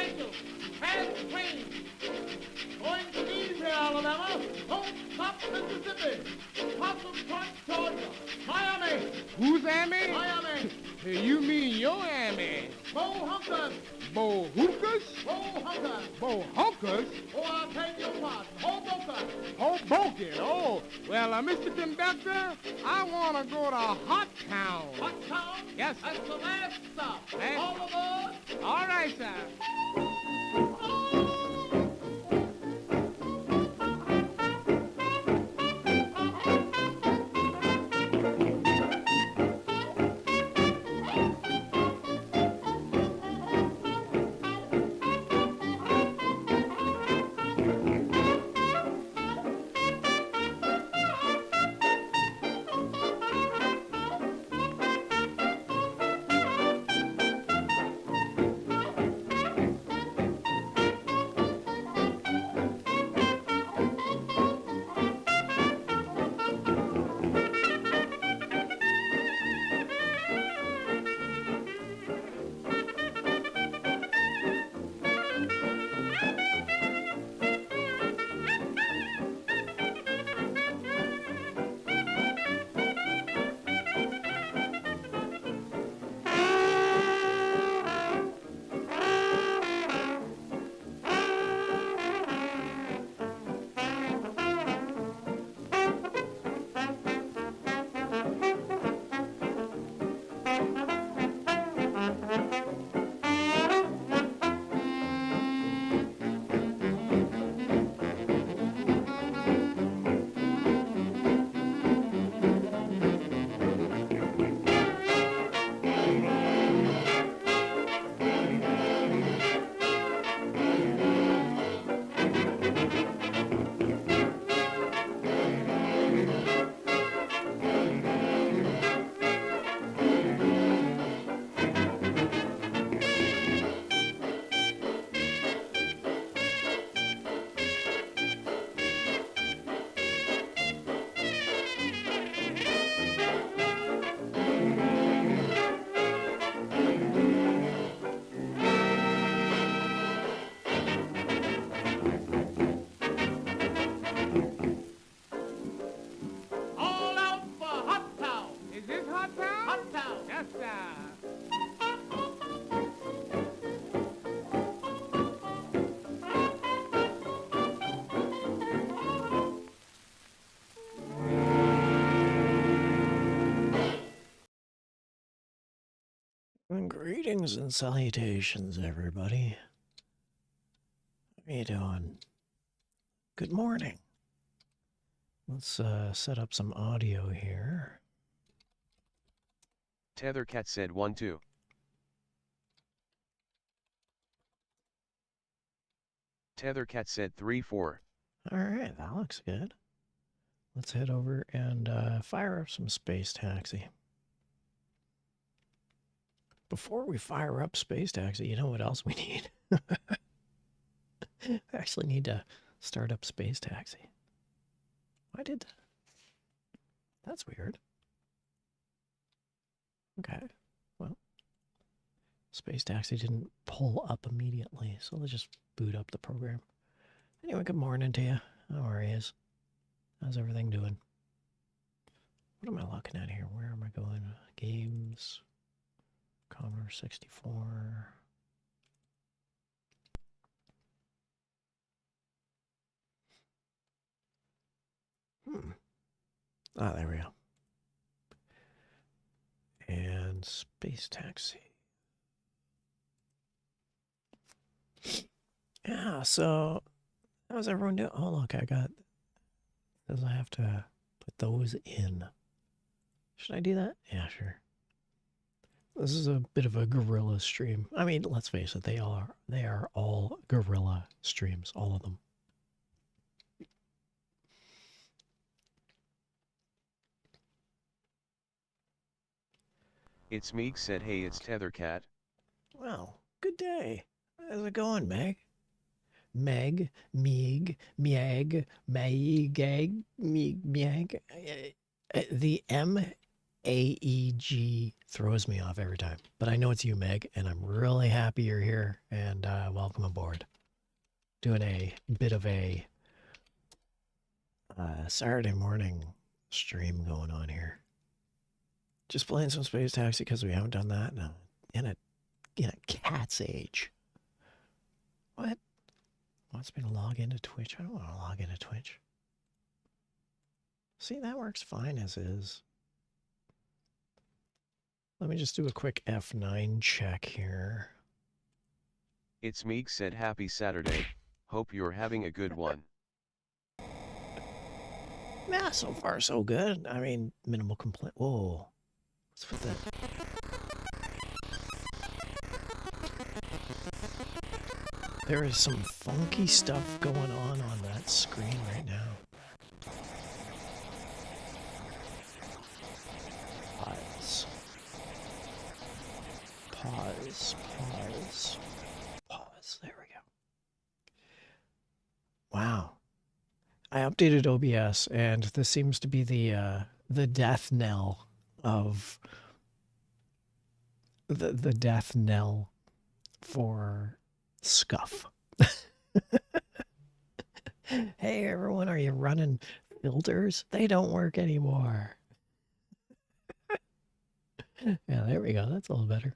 Thank you. Fast train. Going to Easy, Alabama. Don't stop, Mississippi. Possum Point, Georgia. Miami. Who's Amy? Miami. Hey, you mean your Amy? Bo Hunkers. Bo hookers? Bo Hunkers. Bo hunkers? Oh, I beg your pardon. Hoboken. Hoboken. Oh, well, Mr. Conductor, I want to go to Hot Town. Hot Town? Yes, sir. That's the last stop. Last All aboard. All right, sir. Greetings and salutations, everybody. How you doing? Good morning. Let's set up some audio here. Tethercat said 1-2. Tethercat said 3-4. Alright, that looks good. Let's head over and fire up some Space Taxi. Before we fire up Space Taxi, you know what else we need? We actually need to start up Space Taxi. Why did that? That's weird. Okay, well, Space Taxi didn't pull up immediately, so let's just boot up the program. Anyway, good morning to you. How are you? How's everything doing? What am I looking at here? Where am I going? Games. Commodore 64. Ah, there we go. And Space Taxi. Yeah, so how's everyone doing? Oh, look, I got... Does I have to put those in? Should I do that? Yeah, sure. This is a bit of a guerrilla stream. I mean, let's face it, they are all guerrilla streams, all of them. It's Meeg said, hey, it's Tethercat. Well, good day. How's it going, Meg? Meg, Meeg, Mieg, Maegag, Meeg, Mieg. The M AEG throws me off every time. But I know it's you, Meg, and I'm really happy you're here, and welcome aboard. Doing a bit of a Saturday morning stream going on here. Just playing some Space Taxi because we haven't done that in a cat's age. What? Wants me to log into Twitch? I don't want to log into Twitch. See, that works fine as is. Let me just do a quick F9 check here. It's Meek said happy Saturday, hope you're having a good one. Yeah, so far so good. I mean, minimal complaint. Whoa. What's with that? There is some funky stuff going on that screen right now. Pause. Pause. Pause. Pause. There we go. Wow. I updated OBS, and this seems to be the death knell of the death knell for scuff. Hey everyone, are you running filters? They don't work anymore. Yeah, there we go. That's a little better.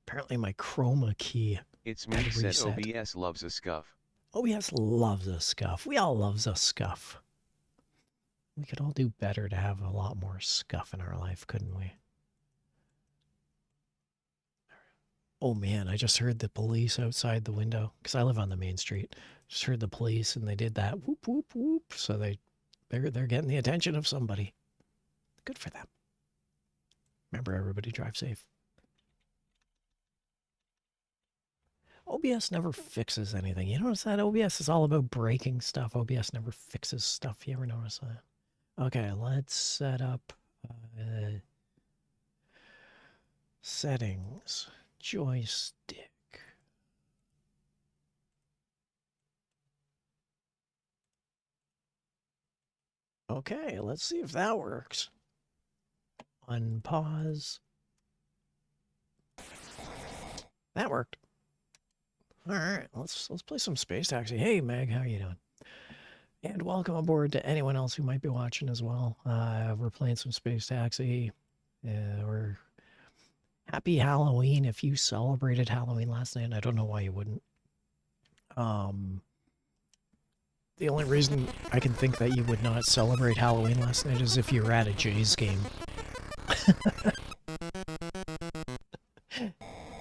Apparently my chroma key. It's Meek said OBS loves a scuff. OBS loves a scuff. We all loves a scuff. We could all do better to have a lot more scuff in our life, couldn't we? Oh man, I just heard the police outside the window because I live on the main street. Just heard the police and they did that whoop whoop whoop. So they're getting the attention of somebody. Good for them. Remember, everybody drive safe. OBS never fixes anything. You notice that? OBS is all about breaking stuff. OBS never fixes stuff. You ever notice that? Okay, let's set up settings. Joystick. Okay, let's see if that works. Unpause. That worked. All right, let's play some Space Taxi. Hey, Meg, how you doing? And welcome aboard to anyone else who might be watching as well. We're playing some Space Taxi. We're happy Halloween if you celebrated Halloween last night. I don't know why you wouldn't. The only reason I can think that you would not celebrate Halloween last night is if you were at a Jays game.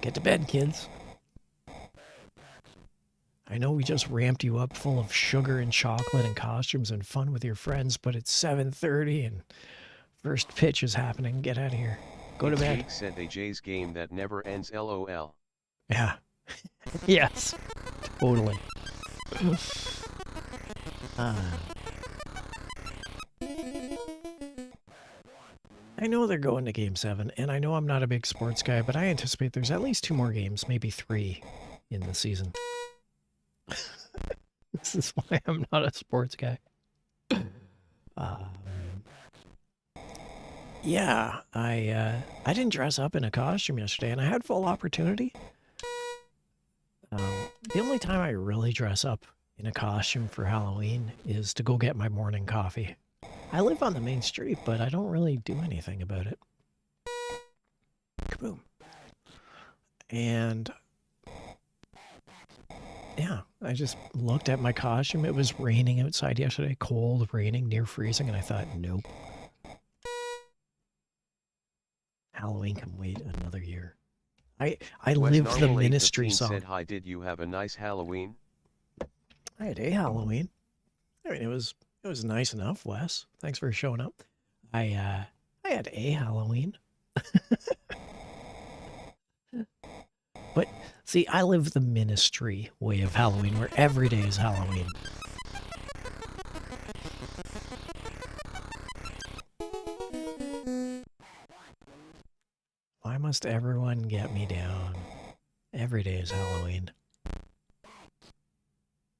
Get to bed, kids. I know we just ramped you up full of sugar and chocolate and costumes and fun with your friends, but it's 7:30 and first pitch is happening. Get out of here. Go to bed. Meek said a Jays game that never ends, LOL. Yeah. Yes. Totally. I know they're going to Game 7, and I know I'm not a big sports guy, but I anticipate there's at least 2 more games, maybe 3 in the season. This is why I'm not a sports guy. Yeah, I didn't dress up in a costume yesterday, and I had full opportunity. The only time I really dress up in a costume for Halloween is to go get my morning coffee. I live on the main street, but I don't really do anything about it. Kaboom. And yeah, I just looked at my costume. It was raining outside yesterday, cold, raining, near freezing, and I thought, nope. Halloween can wait another year. I live the ministry song. Said, hi, did you have a nice Halloween? I had a Halloween. I mean, it was nice enough, Wes. Thanks for showing up. I had a Halloween. But see, I live the ministry way of Halloween, where every day is Halloween. Why must everyone get me down? Every day is Halloween.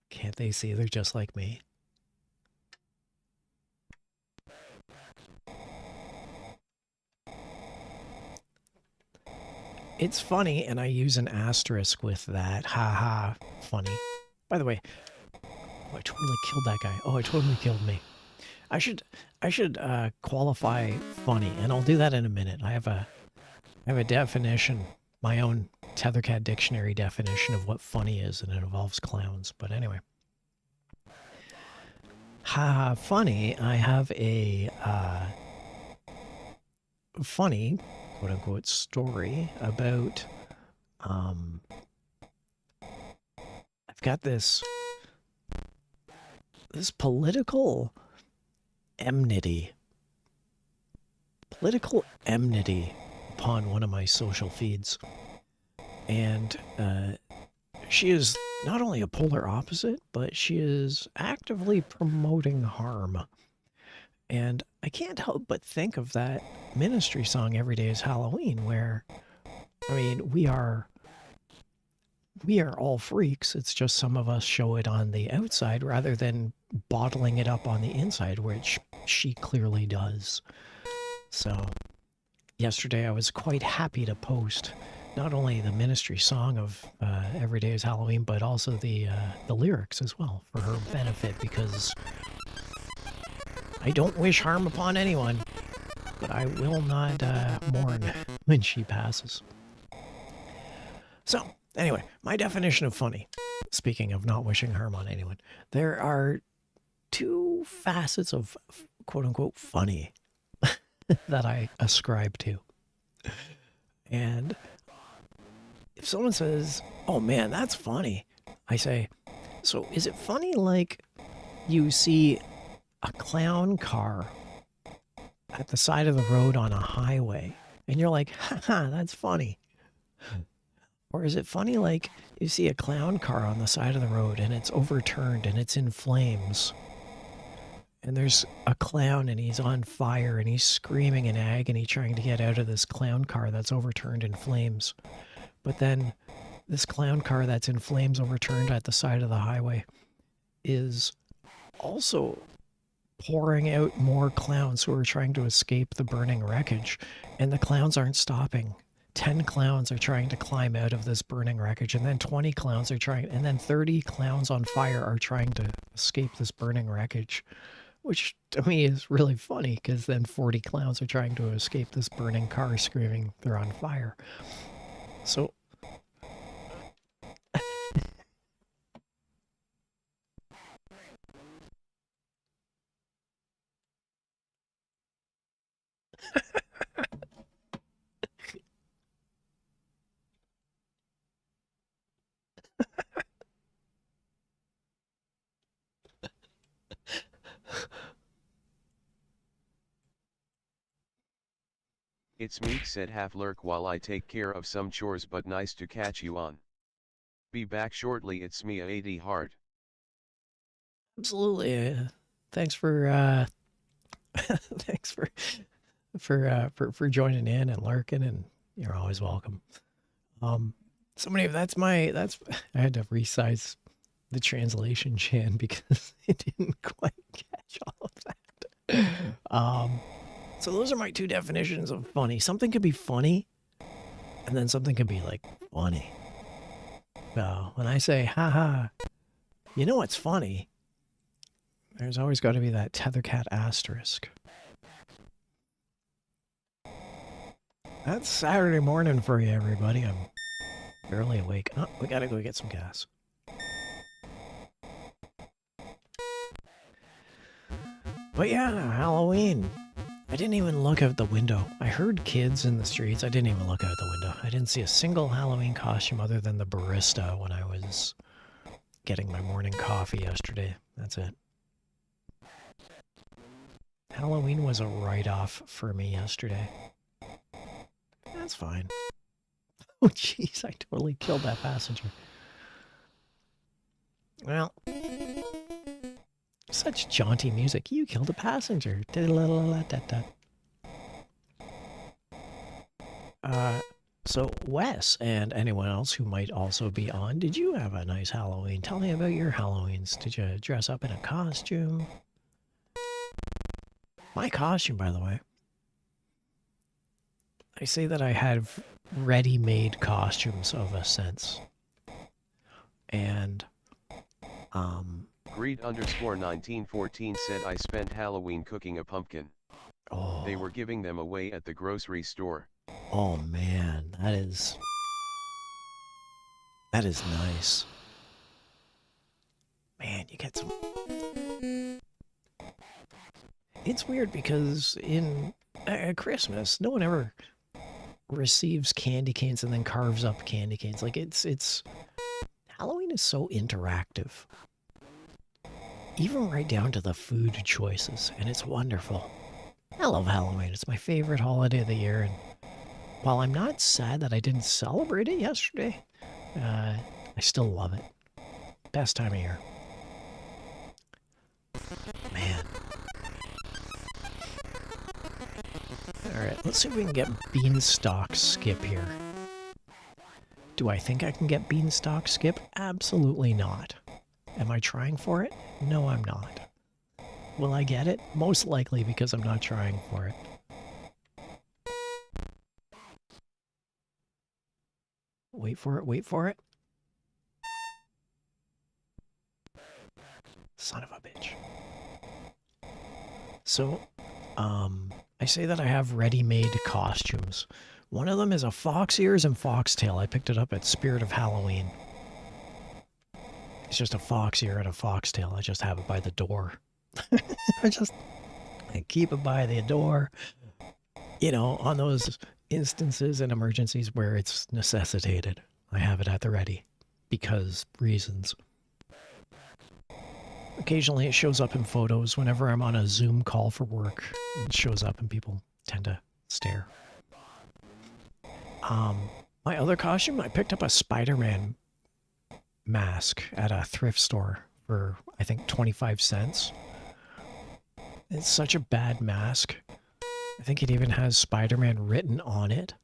Can't they see they're just like me? it's funny, and I use an asterisk with that. Ha funny. By the way, oh, I totally killed that guy. Oh, I totally killed me. I should qualify funny, and I'll do that in a minute. I have a definition, my own Tethercat dictionary definition of what funny is, and it involves clowns. But anyway. Ha funny, I have a funny, quote-unquote, story about, I've got this political enmity upon one of my social feeds. And she is not only a polar opposite, but she is actively promoting harm. And I can't help but think of that Ministry song, Every Day is Halloween, where, I mean, we are all freaks. It's just some of us show it on the outside rather than bottling it up on the inside, which she clearly does. So yesterday I was quite happy to post not only the Ministry song of Every Day is Halloween, but also the lyrics as well for her benefit, because I don't wish harm upon anyone, but I will not mourn when she passes. So, anyway, my definition of funny, speaking of not wishing harm on anyone, there are two facets of quote-unquote funny that I ascribe to. And if someone says, oh man, that's funny, I say, so is it funny like you see a clown car at the side of the road on a highway and you're like, haha, that's funny? Or is it funny like you see a clown car on the side of the road and it's overturned and it's in flames, and there's a clown and he's on fire and he's screaming in agony trying to get out of this clown car that's overturned in flames. But then this clown car that's in flames overturned at the side of the highway is also pouring out more clowns who are trying to escape the burning wreckage. And the clowns aren't stopping. 10 clowns are trying to climb out of this burning wreckage, and then 20 clowns are trying, and then 30 clowns on fire are trying to escape this burning wreckage. Which to me is really funny, because then 40 clowns are trying to escape this burning car screaming they're on fire. So It's Meek said half lurk while I take care of some chores, but nice to catch you on. Be back shortly. It's me, AD Hard. absolutely. Thanks for thanks for joining in and lurking, and you're always welcome. Somebody, I had to resize the translation, Chan, because it didn't quite catch all of that. So those are my two definitions of funny. Something could be funny, and then something could be like funny. Well, when I say haha, you know what's funny? There's always got to be that Tethercat asterisk. That's Saturday morning for you, everybody. I'm barely awake. Oh, we gotta go get some gas. But yeah, Halloween. I didn't even look out the window. I heard kids in the streets. I didn't even look out the window. I didn't see a single Halloween costume other than the barista when I was getting my morning coffee yesterday. That's it. Halloween was a write-off for me yesterday. That's fine. Oh jeez, I totally killed that passenger. Well, such jaunty music. You killed a passenger. So Wes and anyone else who might also be on, did you have a nice Halloween? Tell me about your Halloweens. Did you dress up in a costume? My costume, by the way. I say that I have ready-made costumes of a sense. And, Greed_1914 said I spent Halloween cooking a pumpkin. oh. They were giving them away at the grocery store. Oh man, that is nice. Man, you get some. It's weird because in at Christmas, no one ever receives candy canes and then carves up candy canes. Like it's Halloween is so interactive. Even right down to the food choices, and it's wonderful. I love Halloween. It's my favorite holiday of the year, and while I'm not sad that I didn't celebrate it yesterday, I still love it. Best time of year. Man. Alright, let's see if we can get Beanstalk Skip here. Do I think I can get Beanstalk Skip? Absolutely not. Am I trying for it? No, I'm not. Will I get it? Most likely because I'm not trying for it. Wait for it, wait for it. Son of a bitch. So, I say that I have ready-made costumes. One of them is a fox ears and foxtail. I picked it up at Spirit of Halloween. It's just a fox ear and a foxtail. I just have it by the door. I keep it by the door. You know, on those instances and emergencies where it's necessitated. I have it at the ready. Because reasons. Occasionally it shows up in photos whenever I'm on a Zoom call for work. It shows up and people tend to stare. My other costume, I picked up a Spider-Man mask at a thrift store for, I think, 25 cents. It's such a bad mask. I think it even has Spider-Man written on it.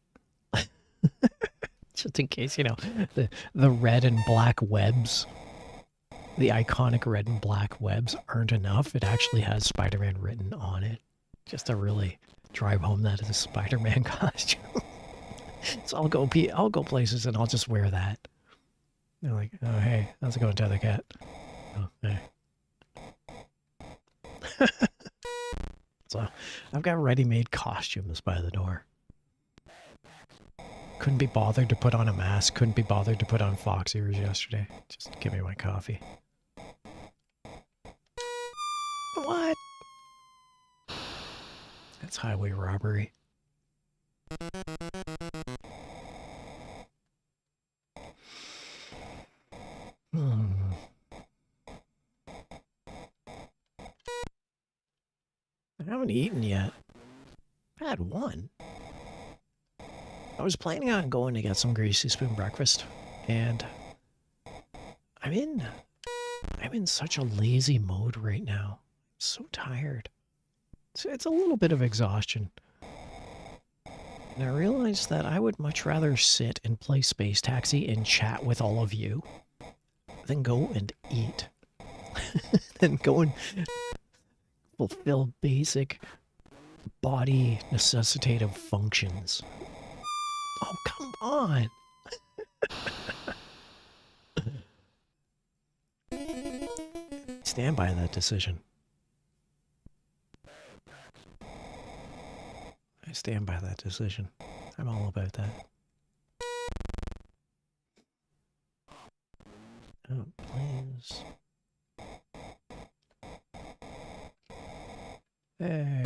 Just in case, you know, the red and black webs, the iconic red and black webs aren't enough. It actually has Spider-Man written on it. Just to really drive home that it's a Spider-Man costume. So I'll go places and I'll just wear that. They're like, oh hey, how's it going, Tethercat? Oh, hey. So I've got ready-made costumes by the door. Couldn't be bothered to put on a mask, couldn't be bothered to put on fox ears yesterday. Just give me my coffee. What? That's highway robbery. I haven't eaten yet. I've had one. I was planning on going to get some Greasy Spoon breakfast, and I'm in such a lazy mode right now. I'm so tired. It's a little bit of exhaustion. And I realized that I would much rather sit and play Space Taxi and chat with all of you than go and eat. Than go and fulfill basic body necessitative functions. Oh, come on! Stand by that decision. I stand by that decision. I'm all about that. Oh, please. Hey.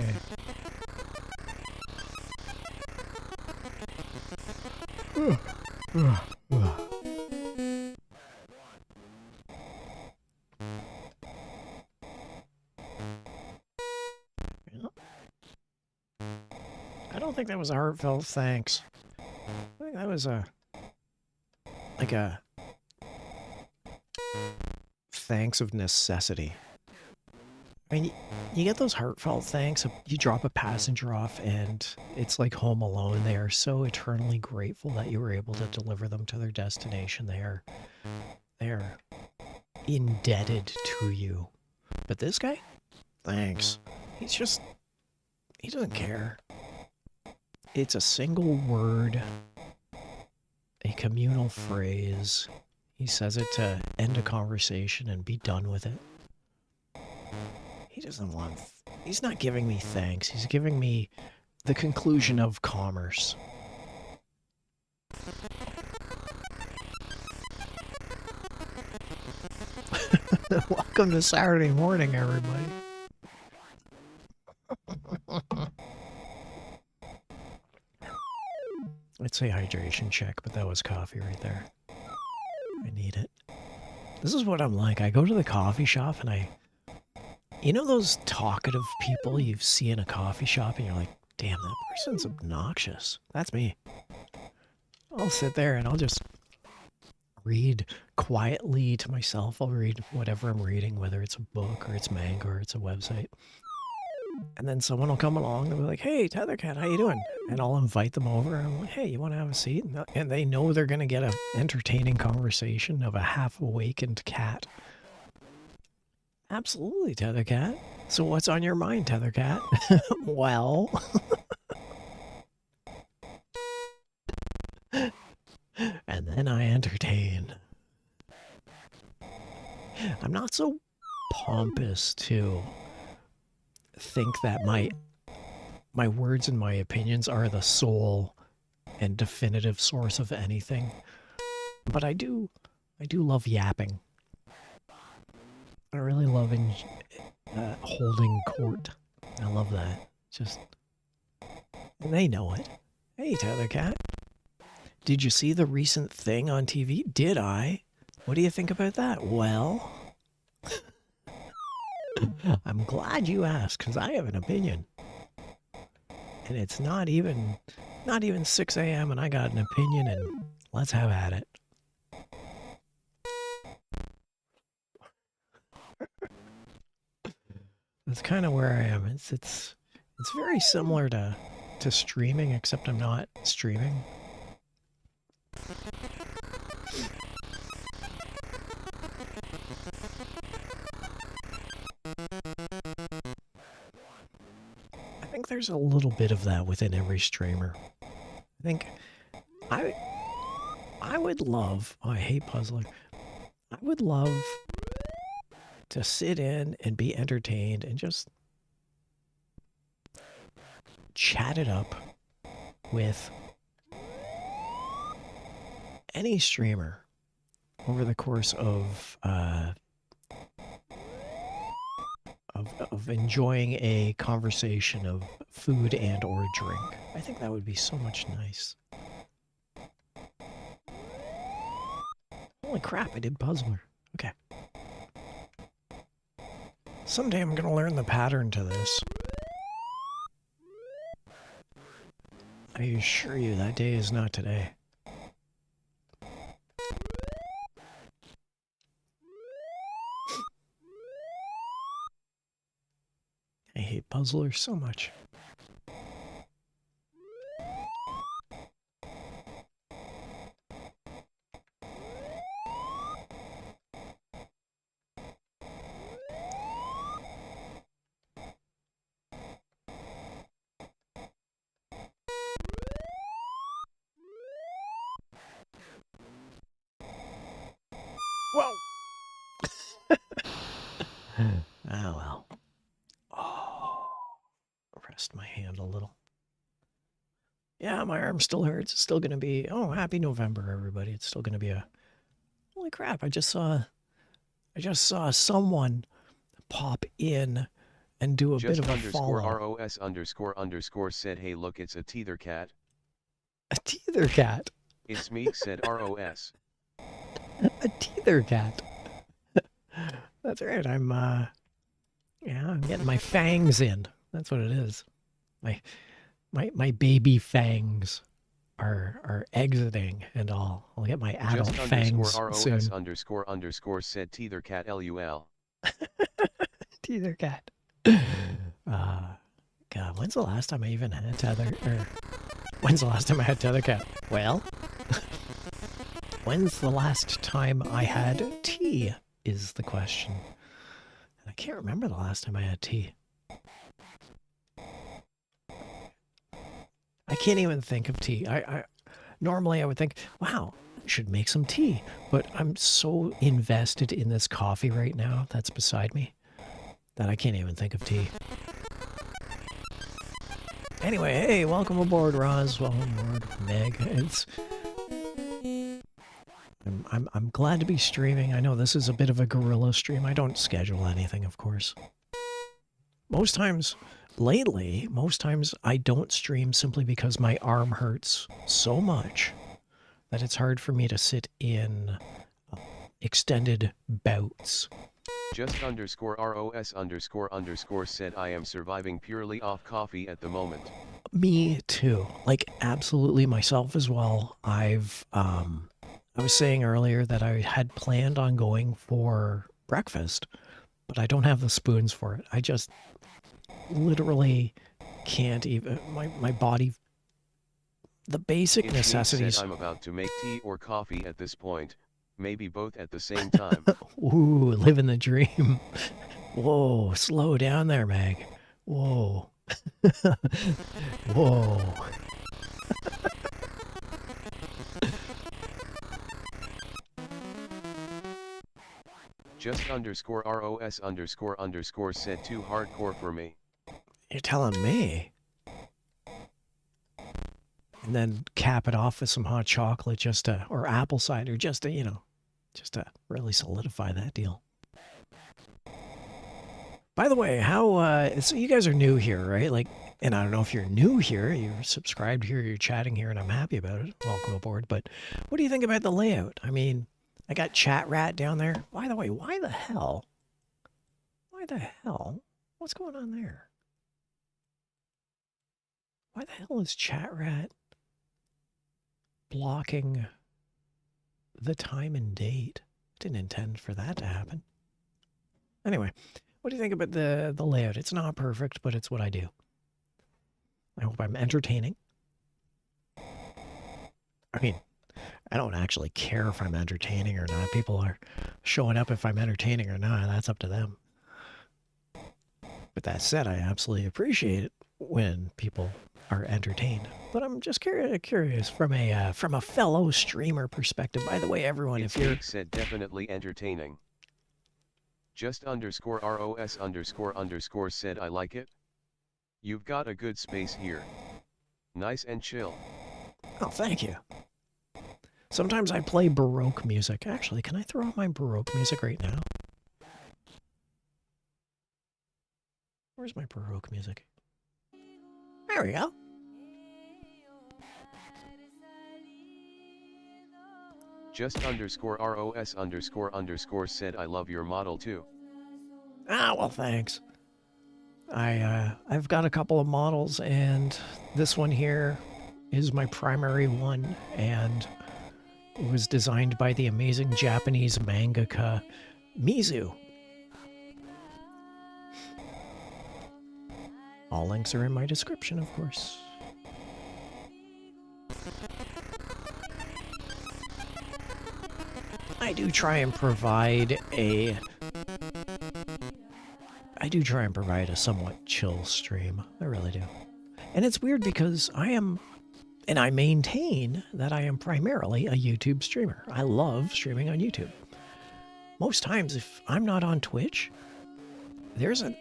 I don't think that was a heartfelt thanks. I think that was like a thanks of necessity. I mean, you get those heartfelt thanks. You drop a passenger off and it's like Home Alone. They are so eternally grateful that you were able to deliver them to their destination. They are indebted to you. But this guy, thanks. He doesn't care. It's a single word, a communal phrase. He says it to end a conversation and be done with it. He doesn't want... He's not giving me thanks. He's giving me the conclusion of commerce. Welcome to Saturday morning, everybody. I'd say hydration check, but that was coffee right there. I need it. This is what I'm like. I go to the coffee shop and I... You know those talkative people you see in a coffee shop and you're like, damn, that person's obnoxious. That's me. I'll sit there and I'll just read quietly to myself. I'll read whatever I'm reading, whether it's a book or it's manga or it's a website. And then someone will come along and be like, hey, Tethercat, how you doing? And I'll invite them over. And I'm like, hey, you want to have a seat? And they know they're going to get an entertaining conversation of a half-awakened cat. Absolutely, Tethercat. So what's on your mind, Tethercat? Well... and then I entertain. I'm not so pompous to think that my words and my opinions are the sole and definitive source of anything. But I do love yapping. I really love holding court. I love that. Just, and they know it. Hey, Tethercat. Did you see the recent thing on TV? Did I? What do you think about that? Well, I'm glad you asked, because I have an opinion. And it's not even 6 a.m. and I got an opinion, and let's have at it. That's kind of where I am. It's very similar to streaming, except I'm not streaming. I think there's a little bit of that within every streamer. I think I would love, oh, I hate puzzling. I would love to sit in and be entertained and just chat it up with any streamer over the course of enjoying a conversation of food and or drink. I think that would be so much nice. Holy crap, I did puzzler. Okay. Someday I'm gonna learn the pattern to this. I assure you that day is not today. I hate puzzlers so much. Whoa! Oh well. Oh, rest my hand a little. Yeah, my arm still hurts. It's still gonna be. Oh, happy November, everybody! It's still gonna be a. Holy crap! I just saw someone pop in and do a bit of a follow. _ROS__ said, hey, look, it's a Tethercat. A Tethercat. It's me, said ROS. A Tethercat. That's right. I'm getting my fangs in. That's what it is. My baby fangs are exiting and all. I'll get my adult Just fangs _ROS soon. _ said Tethercat LUL. Tethercat. God, when's the last time I even had when's the last time I had Tethercat? Well, when's the last time I had tea is the question. And I can't remember the last time I had tea. I can't even think of tea. Normally I would think, wow, I should make some tea. But I'm so invested in this coffee right now that's beside me that I can't even think of tea. Anyway, hey, welcome aboard, Roz. Welcome aboard, Meg. I'm glad to be streaming. I know this is a bit of a guerrilla stream. I don't schedule anything, of course. Most times I don't stream simply because my arm hurts so much that it's hard for me to sit in extended bouts. Just _ROS__ said I am surviving purely off coffee at the moment. Me too. Like, absolutely myself as well. I was saying earlier that I had planned on going for breakfast, but I don't have the spoons for it. I just literally can't even, my body, the basic necessities. I'm about to make tea or coffee at this point, maybe both at the same time. Ooh, living the dream. Whoa, slow down there, Meg. Whoa. Whoa. Just _ROS__ said too hardcore for me. You're telling me. And then cap it off with some hot chocolate just to, or apple cider just to, you know, just to really solidify that deal. By the way, how, so you guys are new here, right? Like, and I don't know if you're new here, you're subscribed here, you're chatting here, and I'm happy about it. Welcome aboard. But what do you think about the layout? I mean, I got Chat Rat down there. By the way, why the hell? Why the hell? What's going on there? Why the hell is Chat Rat blocking the time and date? Didn't intend for that to happen. Anyway, what do you think about the layout? It's not perfect, but it's what I do. I hope I'm entertaining. I mean, I don't actually care if I'm entertaining or not. People are showing up if I'm entertaining or not. That's up to them. But that said, I absolutely appreciate it when people are entertained. But I'm just curious from a fellow streamer perspective. By the way, everyone, if you're said definitely entertaining. Just _ROS__ said I like it. You've got a good space here. Nice and chill. Oh, thank you. Sometimes I play Baroque music. Actually, can I throw on my Baroque music right now? Where's my Baroque music? There we go. Just _ROS__ said I love your model too. Ah, well, thanks. I've got a couple of models, and this one here is my primary one, and it was designed by the amazing Japanese mangaka Mizu. All links are in my description, of course. I do try and provide a somewhat chill stream. I really do. And it's weird because I maintain that I am primarily a YouTube streamer. I love streaming on YouTube. Most times, if I'm not on Twitch, there's an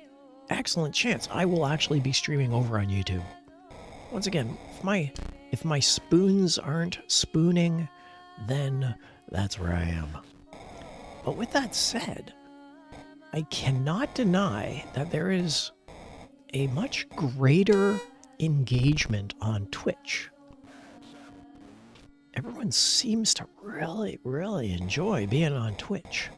excellent chance I will actually be streaming over on YouTube. Once again, if my spoons aren't spooning, then that's where I am. But with that said, I cannot deny that there is a much greater engagement on Twitch. Everyone seems to really, really enjoy being on Twitch.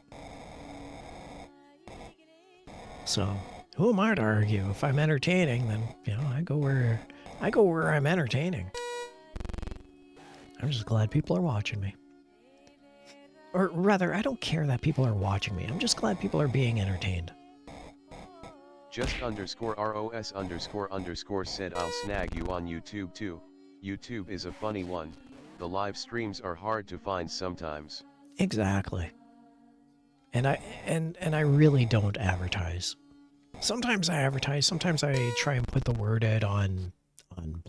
So, who am I to argue? If I'm entertaining, then, you know, I go where I'm entertaining. I'm just glad people are watching me. Or rather, I don't care that people are watching me. I'm just glad people are being entertained. Just _ROS__ said I'll snag you on YouTube too. YouTube is a funny one. The live streams are hard to find sometimes. Exactly. And I really don't advertise. Sometimes I advertise, sometimes I try and put the word out on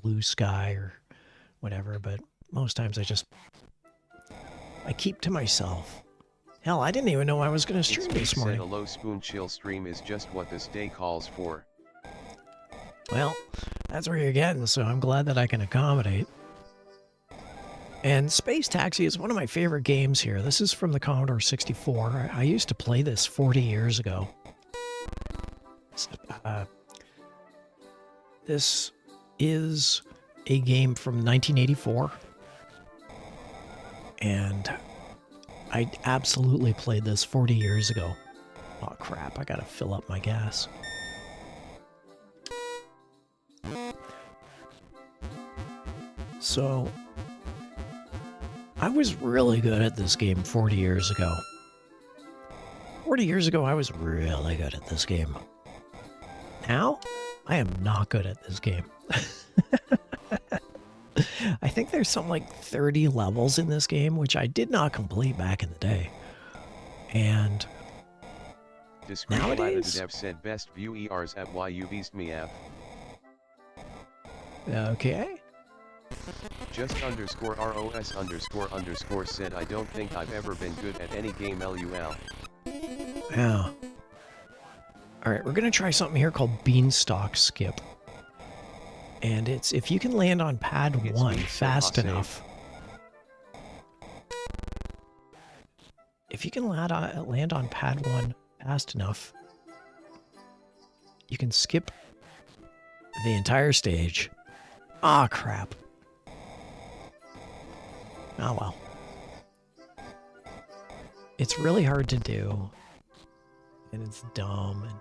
Blue Sky or whatever, but most times I keep to myself. Hell, I didn't even know I was going to stream this morning. A low spoon chill stream is just what this day calls for. Well, that's where you're getting, so I'm glad that I can accommodate. And Space Taxi is one of my favorite games here. This is from the Commodore 64. I used to play this 40 years ago. This is a game from 1984. And I absolutely played this 40 years ago. Oh crap, I gotta fill up my gas. So, I was really good at this game 40 years ago. 40 years ago, I was really good at this game. Now, I am not good at this game. I think there's something like 30 levels in this game, which I did not complete back in the day. And nowadays... Have said best view ERs at why you beast me F. Okay. Just underscore ROS underscore said I don't think I've ever been good at any game LUL. Yeah. Alright, we're gonna try something here called Beanstalk Skip. And it's if you can land on pad 1 fast enough. If you can land on pad 1 fast enough, you can skip the entire stage. Ah, crap. Oh well. It's really hard to do. And it's dumb. And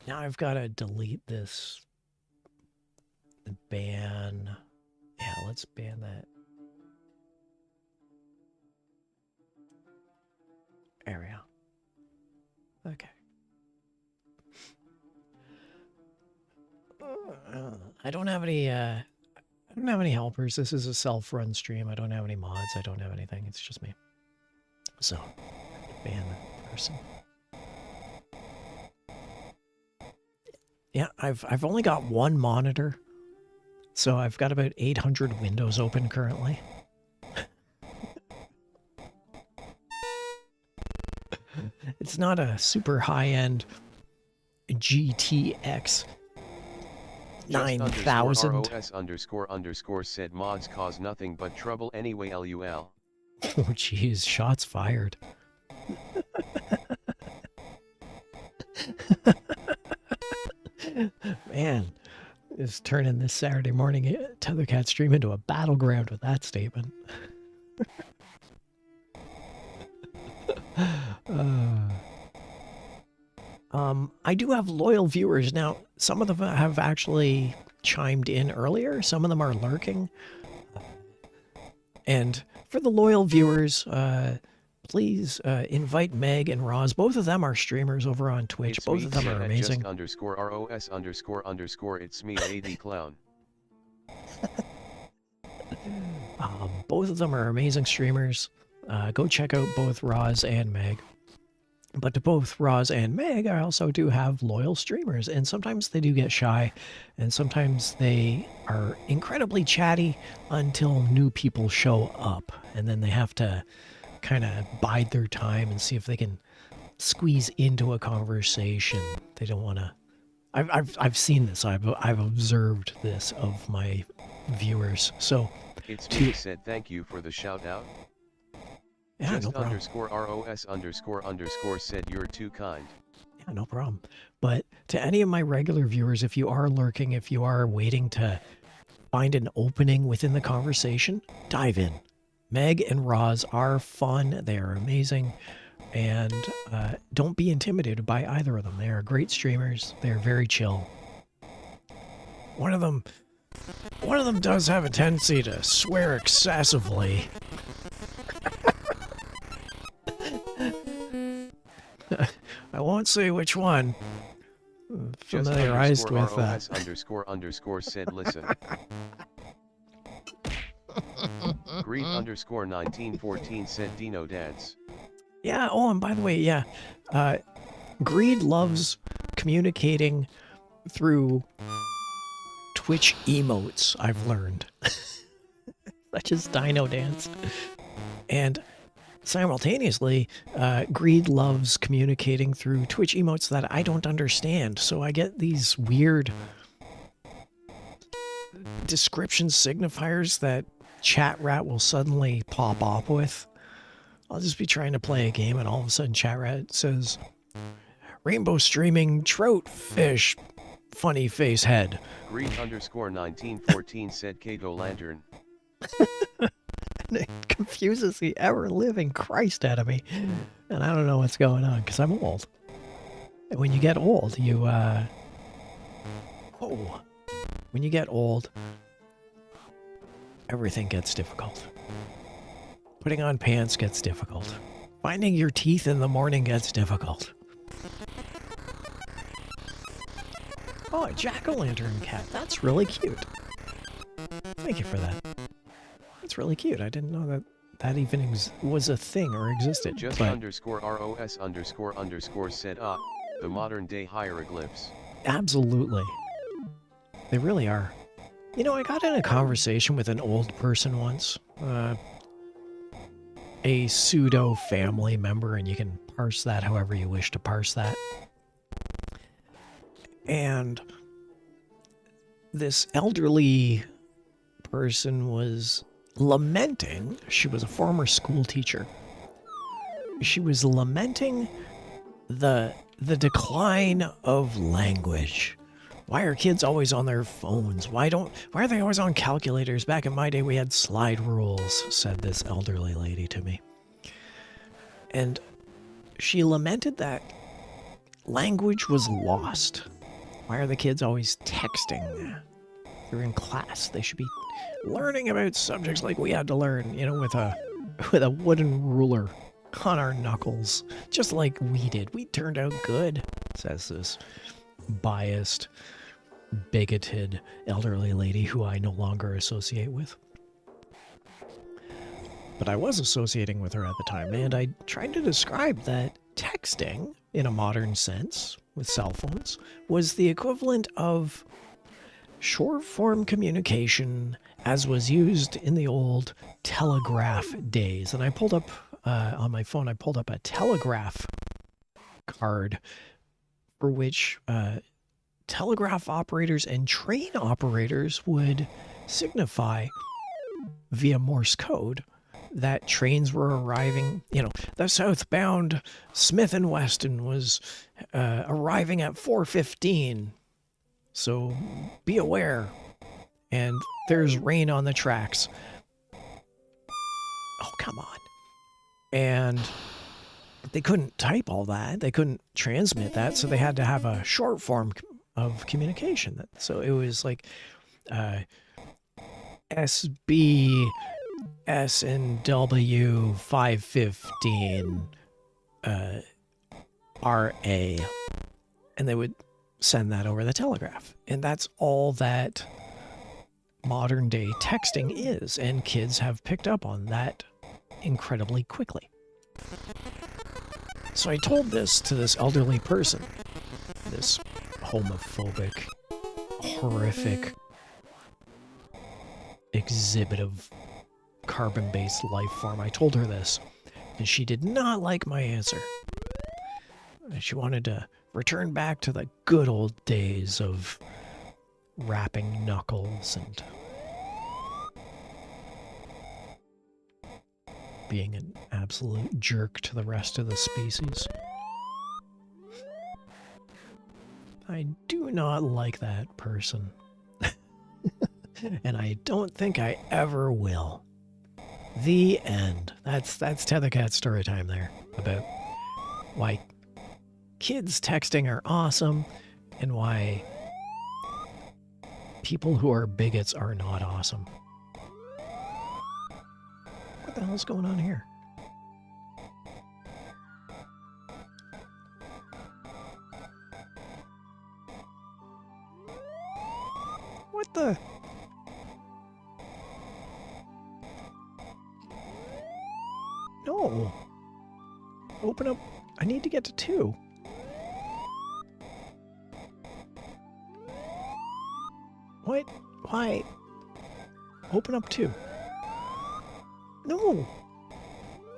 now I've got to delete this. Ban. Yeah, let's ban that. There we go. Okay. I don't have any helpers. This is a self-run stream. I don't have any mods. I don't have anything. It's just me. So, ban that person. Yeah, I've only got one monitor. So I've got about 800 windows open currently. It's not a super high-end GTX 9000. ROS underscore said mods cause nothing but trouble anyway LUL. Oh jeez, shots fired. Man, is turning this Saturday morning Tethercat stream into a battleground with that statement. I do have loyal viewers. Now, some of them have actually chimed in earlier. Some of them are lurking. And for the loyal viewers, please invite Meg and Roz. Both of them are streamers over on Twitch. It's both of them are amazing. Underscore ROS underscore it's me AD clown. Both of them are amazing streamers. Go check out both Roz and Meg. But to both Roz and Meg, I also do have loyal streamers, and sometimes they do get shy, and sometimes they are incredibly chatty until new people show up, and then they have to kind of bide their time and see if they can squeeze into a conversation. They don't want to. I've seen this. I've observed this of my viewers. So it's me said thank you for the shout out. Yeah, just no problem. Underscore ROS underscore said you're too kind. Yeah, no problem. But to any of my regular viewers, if you are lurking, if you are waiting to find an opening within the conversation, dive in. Meg and Roz are fun. They are amazing. And don't be intimidated by either of them. They are great streamers. They are very chill. One of them does have a tendency to swear excessively. I won't say which one. Familiarized with that. Underscore said listen. Greed underscore 1914 said Dino dads. Yeah, oh, and by the way, yeah. Greed loves communicating through Twitch emotes I've learned. Such as Dino Dance. And simultaneously, Greed loves communicating through Twitch emotes that I don't understand. So I get these weird description signifiers that Chat Rat will suddenly pop up with. I'll just be trying to play a game and all of a sudden Chat Rat says, Rainbow streaming trout fish funny face head. Greed_1914 said Kato Lantern. And it confuses the ever-living Christ out of me. And I don't know what's going on because I'm old. And when you get old, you, whoa. When you get old, everything gets difficult. Putting on pants gets difficult. Finding your teeth in the morning gets difficult. Oh, a jack-o'-lantern cat. That's really cute. Thank you for that. That's really cute. I didn't know that that even was a thing or existed. Just but _ROS___ said, the modern day hieroglyphs. Absolutely. They really are. You know, I got in a conversation with an old person once. A pseudo family member, and you can parse that however you wish to parse that. And this elderly person was lamenting, she was a former school teacher. She was lamenting the decline of language. Why are kids always on their phones? Why are they always on calculators? Back in my day, we had slide rules, said this elderly lady to me. And she lamented that language was lost. Why are the kids always texting? They're in class. They should be learning about subjects like we had to learn, you know, with a wooden ruler on our knuckles, just like we did. We turned out good, says this biased, bigoted elderly lady who I no longer associate with. But I was associating with her at the time, and I tried to describe that texting, in a modern sense, with cell phones, was the equivalent of short-form communication as was used in the old telegraph days. And I pulled up, on my phone, I pulled up a telegraph card for which telegraph operators and train operators would signify via Morse code that trains were arriving. You know, the southbound Smith & Weston was arriving at 4:15. So be aware. And there's rain on the tracks. Oh, come on. And they couldn't type all that. They couldn't transmit that. So they had to have a short form of communication. So it was like SB SNW 515 RA. And they would send that over the telegraph. And that's all that modern day texting is. And kids have picked up on that incredibly quickly. So I told this to this elderly person, this homophobic, horrific exhibit of carbon-based life form. I told her this, and she did not like my answer. She wanted to return back to the good old days of rapping knuckles and being an absolute jerk to the rest of the species. I do not like that person. And I don't think I ever will. The end. That's Tethercat story time there about why kids texting are awesome and why people who are bigots are not awesome. What the hell's going on here? What the? No. Open up. I need to get to 2. What? Why? Open up 2. No!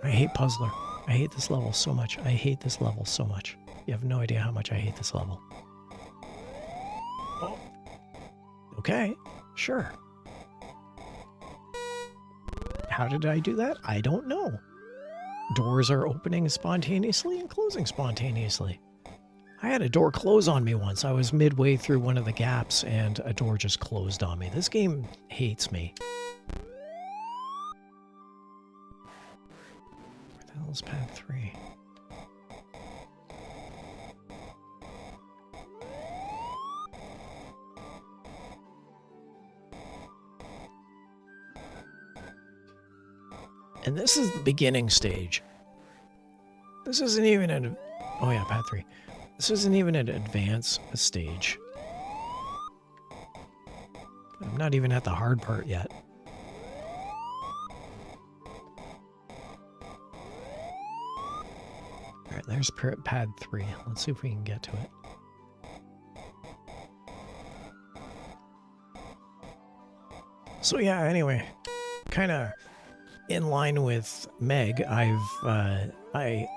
I hate Puzzler. I hate this level so much. I hate this level so much. You have no idea how much I hate this level. Oh. Okay, sure. How did I do that? I don't know. Doors are opening spontaneously and closing spontaneously. I had a door close on me once. I was midway through one of the gaps and a door just closed on me. This game hates me. Where the hell is pad 3? And this is the beginning stage. This isn't even an... Oh yeah, pad 3. This isn't even an advanced stage. I'm not even at the hard part yet. Alright, there's pad 3. Let's see if we can get to it. So yeah, anyway, kind of in line with Meg, I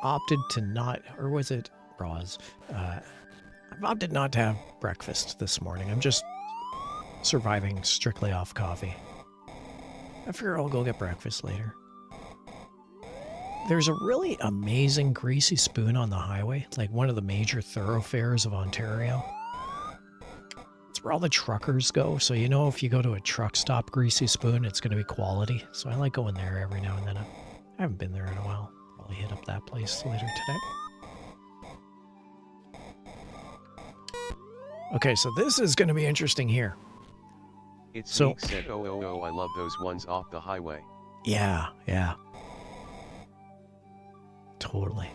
opted to not, or was it Roz? I've opted not to have breakfast this morning. I'm just surviving strictly off coffee. I figure I'll go get breakfast later. There's a really amazing greasy spoon on the highway, like one of the major thoroughfares of Ontario. It's where all the truckers go, so you know if you go to a truck stop greasy spoon, it's going to be quality. So I like going there every now and then. I haven't been there in a while. Probably hit up that place later today. Okay, so this is going to be interesting here. It's so, Meek said, oh, I love those ones off the highway. Yeah, yeah. Totally.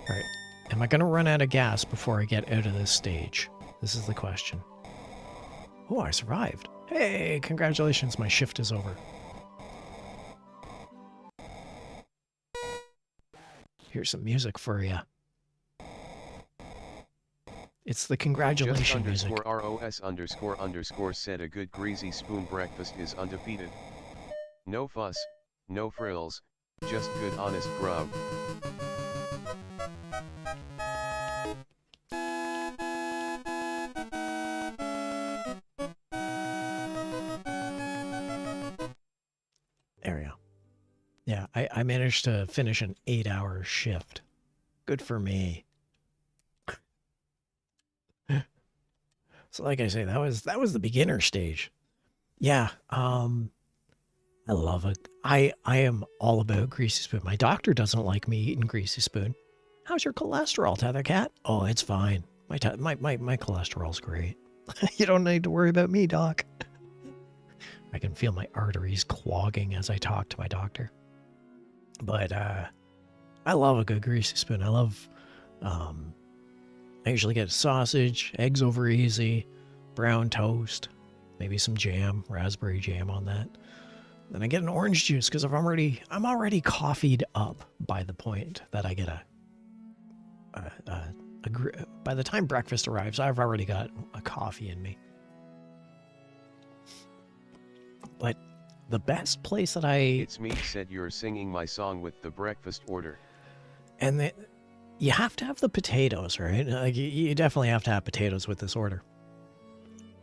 Alright, am I going to run out of gas before I get out of this stage? This is the question. Oh, I survived. Hey, congratulations, my shift is over. Here's some music for you. It's the congratulation music. Just _ROS__ said a good greasy spoon breakfast is undefeated. No fuss, no frills, just good honest grub. There we go. Yeah, I managed to finish an 8-hour shift. Good for me. So like I say, that was the beginner stage. Yeah, I love it. I am all about greasy spoon. My doctor doesn't like me eating greasy spoon. How's your cholesterol, Tethercat? Oh, it's fine. My cholesterol's great. You don't need to worry about me, doc. I can feel my arteries clogging as I talk to my doctor. But I love a good greasy spoon. I love I usually get sausage, eggs over easy, brown toast, maybe some jam, raspberry jam on that. Then I get an orange juice because I'm already coffeeed up by the point that I get by the time breakfast arrives, I've already got a coffee in me. But the best place that It's me said you're singing my song with the breakfast order. And you have to have the potatoes, right? Like you definitely have to have potatoes with this order.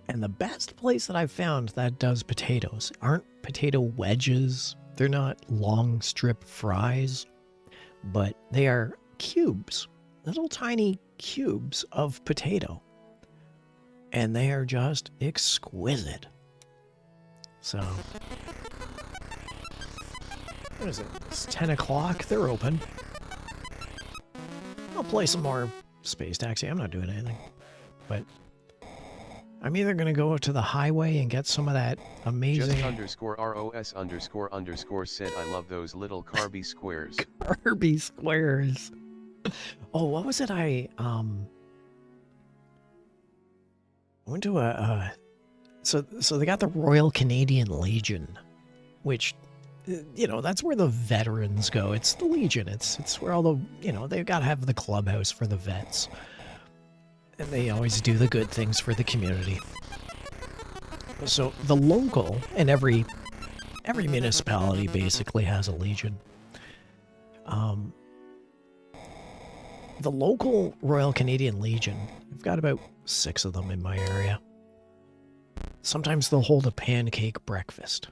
And the best place that I've found that does potatoes aren't potato wedges. They're not long strip fries, but they are cubes, little tiny cubes of potato. And they are just exquisite. So, what is it? It's 10 o'clock. They're open. I'll play some more Space Taxi. I'm not doing anything. But I'm either going to go to the highway and get some of that amazing... Just _ROS__ said I love those little carby squares. Carby squares. Oh, what was it? I went to a... So they got the Royal Canadian Legion, which... You know, that's where the veterans go. It's the Legion. It's where all the, you know, they've got to have the clubhouse for the vets. And they always do the good things for the community. So the local, and every municipality basically has a legion. The local Royal Canadian Legion, I've got about 6 of them in my area. Sometimes they'll hold a pancake breakfast.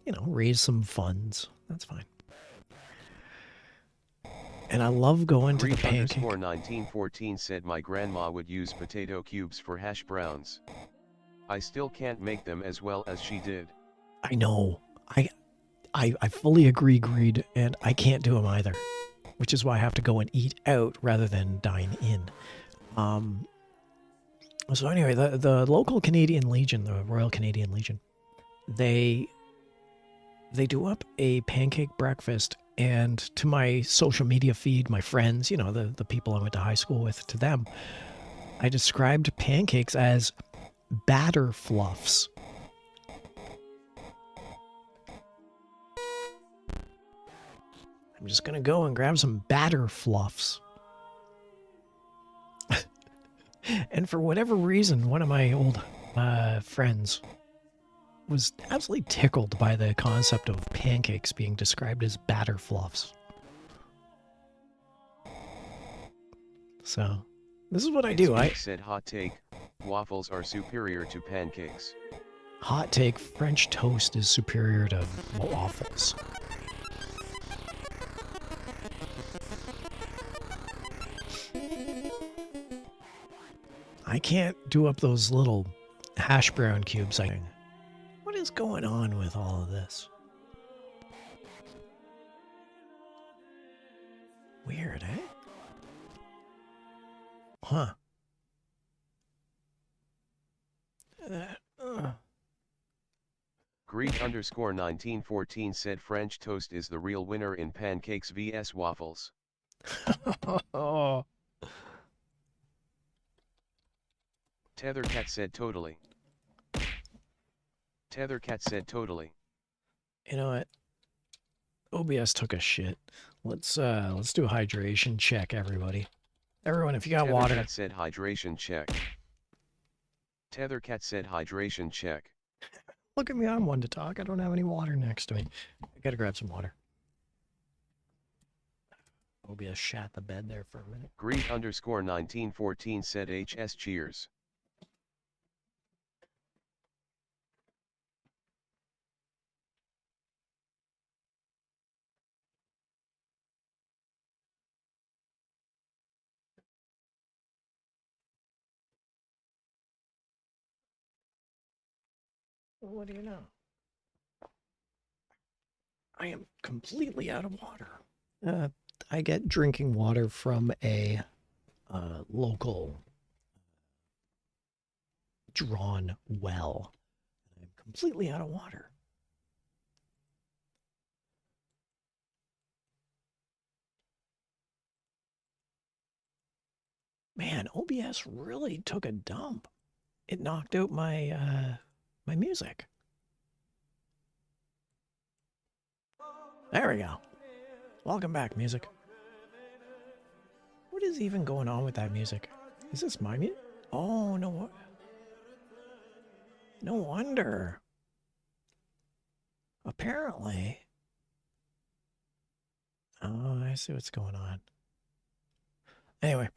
You know, raise some funds. That's fine. And I love going to the pancake. _1914 said my grandma would use potato cubes for hash browns. I still can't make them as well as she did. I know. I fully agree, Greed, and I can't do them either. Which is why I have to go and eat out rather than dine in. So anyway, the local Canadian Legion, the Royal Canadian Legion, they do up a pancake breakfast, and to my social media feed, my friends, you know, the people I went to high school with, to them, I described pancakes as batter fluffs. I'm just going to go and grab some batter fluffs. And for whatever reason, one of my old friends was absolutely tickled by the concept of pancakes being described as batter fluffs. So, this is what I do. I said hot take, waffles are superior to pancakes. Hot take, French toast is superior to waffles. I can't do up those little hash brown cubes. What is going on with all of this? Weird, eh? Huh. Greed _1914 said French toast is the real winner in pancakes vs waffles. Oh. Tethercat said totally. Tethercat said totally. You know what? OBS took a shit. Let's do a hydration check, everybody. Everyone, if you got water. Tethercat said hydration check. Tethercat said hydration check. Look at me, I'm one to talk. I don't have any water next to me. I gotta grab some water. OBS shat the bed there for a minute. Greed _1914 said HS cheers. Well, what do you know? I am completely out of water. I get drinking water from a local drawn well. I'm completely out of water. Man, OBS really took a dump. It knocked out my my music. There we go. Welcome back, music. What is even going on with that music? Is this my music? Oh, no. No wonder. Apparently. Oh, I see what's going on. Anyway.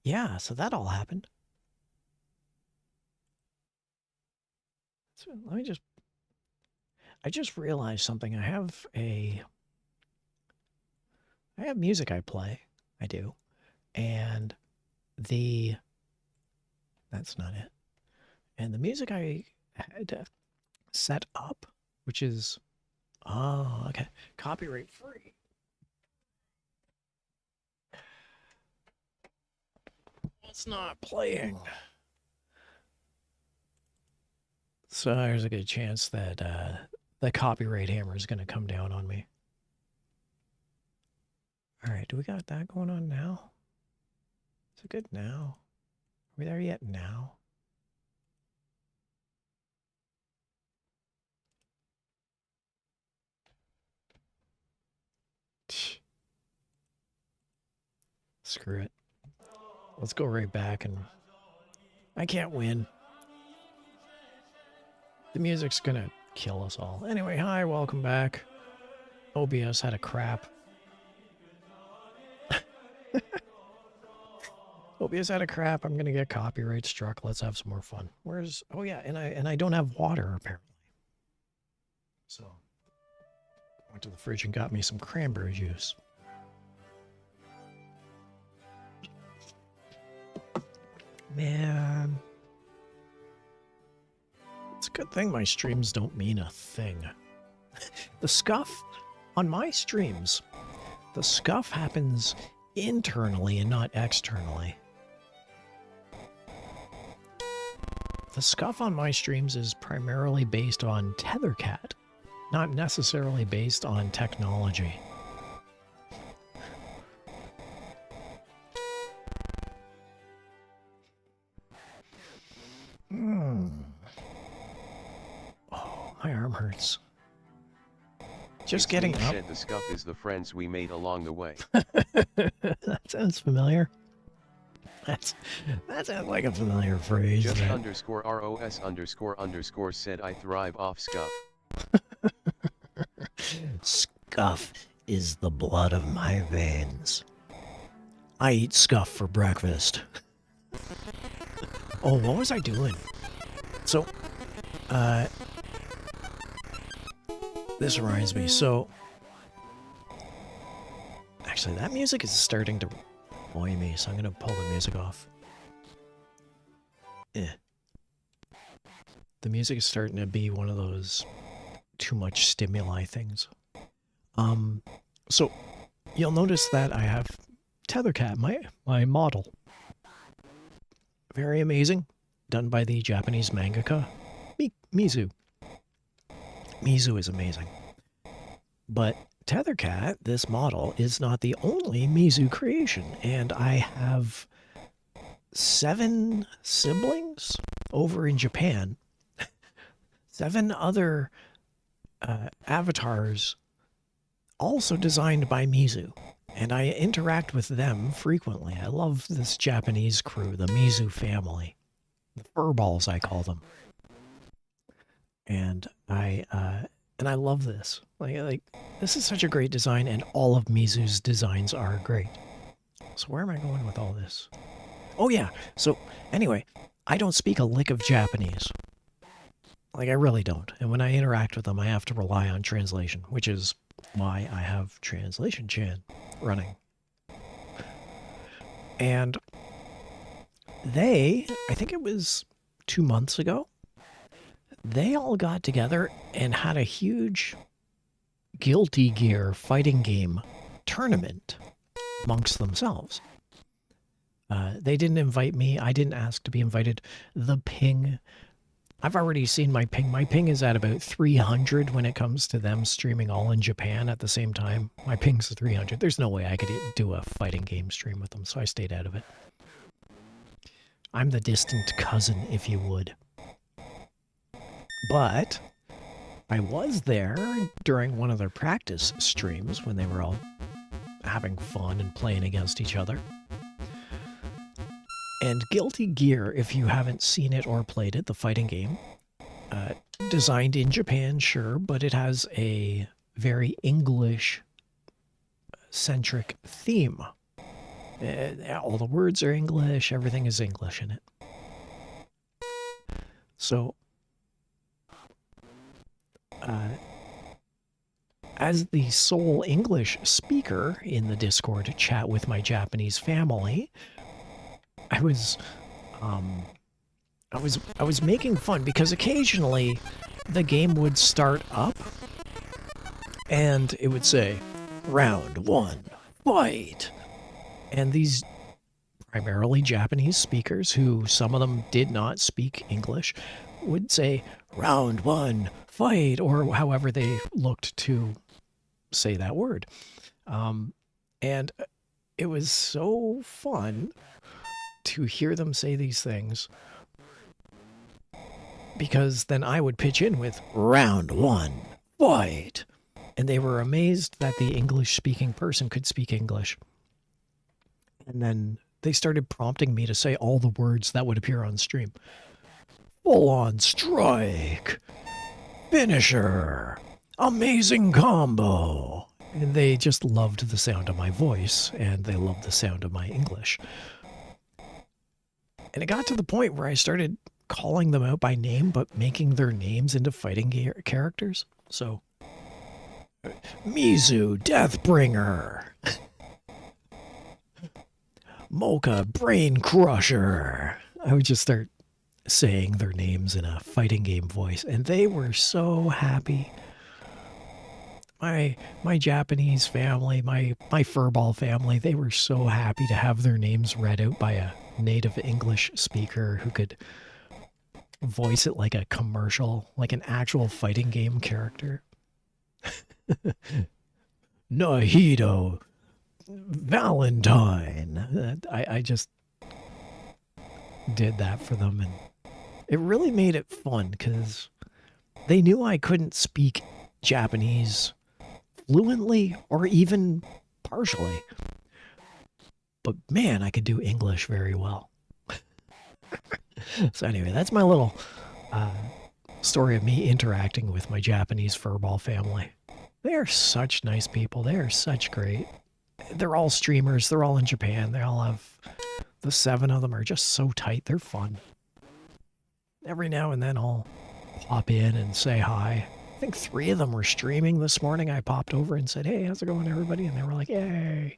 Yeah, so that all happened. So let me just... I just realized something. I have music I play. I do. And that's not it. And the music I had set up, which is, oh, okay, copyright free. It's not playing. So there's a good chance that the copyright hammer is going to come down on me. All right, do we got that going on now? Is it good now? Are we there yet now? Screw it. Let's go right back and... I can't win. The music's gonna kill us all. Anyway, hi, welcome back. OBS had a crap. OBS had a crap. I'm gonna get copyright struck. Let's have some more fun. Where's... Oh yeah, and I don't have water apparently. So went to the fridge and got me some cranberry juice. Man. It's a good thing my streams don't mean a thing. The scuff on my streams, the scuff happens internally and not externally. The scuff on my streams is primarily based on Tethercat, not necessarily based on technology. Oh, my arm hurts. Just getting up. Said the scuff is the friends we made along the way. That sounds familiar. That sounds like a familiar phrase. Just underscore ROS underscore said I thrive off scuff. Scuff is the blood of my veins. I eat scuff for breakfast. Oh, what was I doing? So, this reminds me. So, actually, that music is starting to annoy me, so I'm going to pull the music off. The music is starting to be one of those too much stimuli things. So, you'll notice that I have Tethercat, my model. Very amazing. Done by the Japanese mangaka, Mizu. Mizu is amazing. But Tethercat, this model, is not the only Mizu creation. And I have 7 siblings over in Japan. 7 other avatars also designed by Mizu. And I interact with them frequently. I love this Japanese crew, the Mizu family. The furballs, I call them. And I love this. Like this is such a great design, and all of Mizu's designs are great. So where am I going with all this? Oh yeah. So anyway, I don't speak a lick of Japanese. Like I really don't. And when I interact with them, I have to rely on translation, which is why I have Translation Chan running. And they, I think it was 2 months ago, they all got together and had a huge Guilty Gear fighting game tournament amongst themselves. They didn't invite me. I didn't ask to be invited. The ping, I've already seen my ping. My ping is at about 300 when it comes to them streaming all in Japan at the same time. My ping's 300. There's no way I could do a fighting game stream with them, so I stayed out of it. I'm the distant cousin, if you would. But I was there during one of their practice streams when they were all having fun and playing against each other. And Guilty Gear, if you haven't seen it or played it, the fighting game, designed in Japan, sure, but it has a very English-centric theme. All the words are English, everything is English in it. So, as the sole English speaker in the Discord chat with my Japanese family, I was making fun because occasionally the game would start up and it would say, "Round 1, fight!" And these primarily Japanese speakers, who some of them did not speak English, would say, "Round 1, fight," or however they looked to say that word. And it was so fun to hear them say these things, because then I would pitch in with "Round 1, fight," and they were amazed that the English-speaking person could speak English. And then they started prompting me to say all the words that would appear on stream. full-on strike, finisher, amazing combo. And they just loved the sound of my voice, and they loved the sound of my English. And it got to the point where I started calling them out by name, but making their names into fighting characters. So, Mizu, Deathbringer. Mocha, Brain Crusher. I would just start saying their names in a fighting game voice, and they were so happy. My Japanese family, my furball family, they were so happy to have their names read out by a native English speaker who could voice it like a commercial, like an actual fighting game character. Nahido, Valentine. I just did that for them, and it really made it fun because they knew I couldn't speak Japanese fluently or even partially. But man, I could do English very well. So anyway, that's my little story of me interacting with my Japanese furball family. They are such nice people. They are such great. They're all streamers. They're all in Japan. They all have, the 7 of them are just so tight. They're fun. Every now and then I'll pop in and say hi. I think 3 of them were streaming this morning. I popped over and said, hey, how's it going, everybody? And they were like, yay.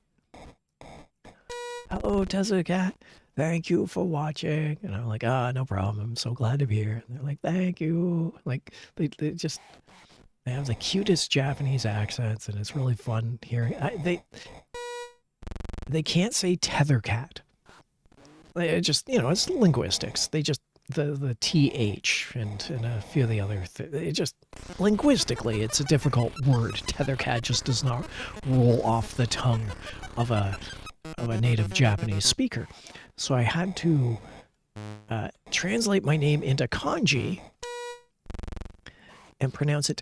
Hello, Tethercat. Thank you for watching. And I'm like, no problem. I'm so glad to be here. And they're like, thank you. Like, they have the cutest Japanese accents, and it's really fun hearing. They can't say Tethercat. They just, it's linguistics. They just, the TH and a few of the other it just, linguistically, it's a difficult word. Tethercat just does not roll off the tongue of a native Japanese speaker. So I had to translate my name into kanji and pronounce it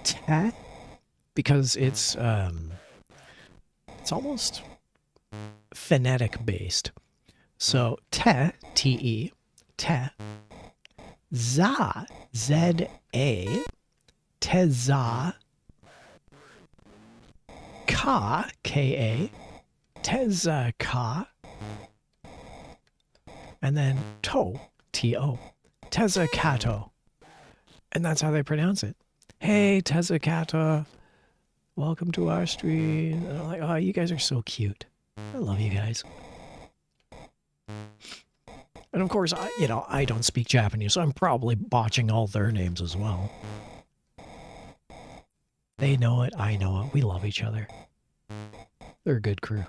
te, because it's almost phonetic based. So te, T-E, te, za, Z-A, teza, ka, K-A, tezaka, and then to, T-O, tezakato. And that's how they pronounce it. Hey, Tethercat, welcome to our stream. And I'm like, oh, you guys are so cute. I love you guys. And of course, I don't speak Japanese, so I'm probably botching all their names as well. They know it, I know it. We love each other. They're a good crew.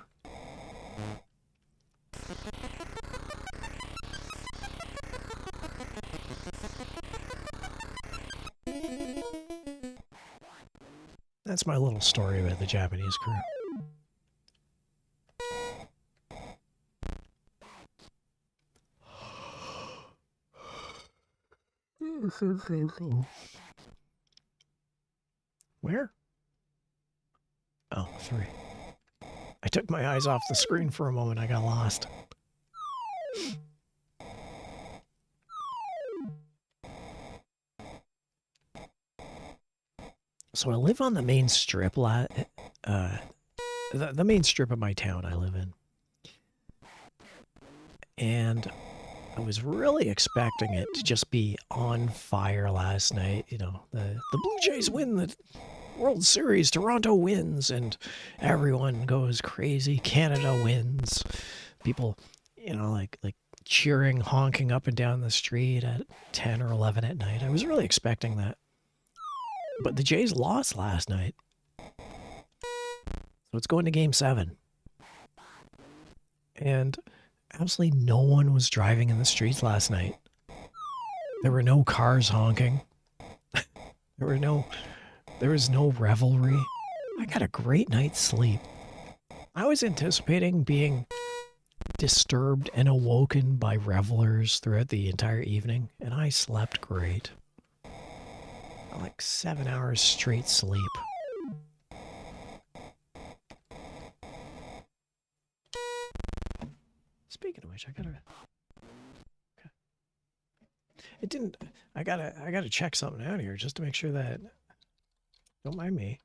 That's my little story about the Japanese crew. Where? Oh, 3. I took my eyes off the screen for a moment. I got lost. So I live on the main strip, the main strip of my town I live in. And I was really expecting it to just be on fire last night. The Blue Jays win the World Series, Toronto wins, and everyone goes crazy. Canada wins. People, like cheering, honking up and down the street at 10 or 11 at night. I was really expecting that. But the Jays lost last night. So it's going to Game 7. And absolutely no one was driving in the streets last night. There were no cars honking. There was no revelry. I got a great night's sleep. I was anticipating being disturbed and awoken by revelers throughout the entire evening, and I slept great. Like 7 hours straight sleep. Speaking of which, I gotta... Okay. It didn't. I gotta check something out here just to make sure that. Don't mind me.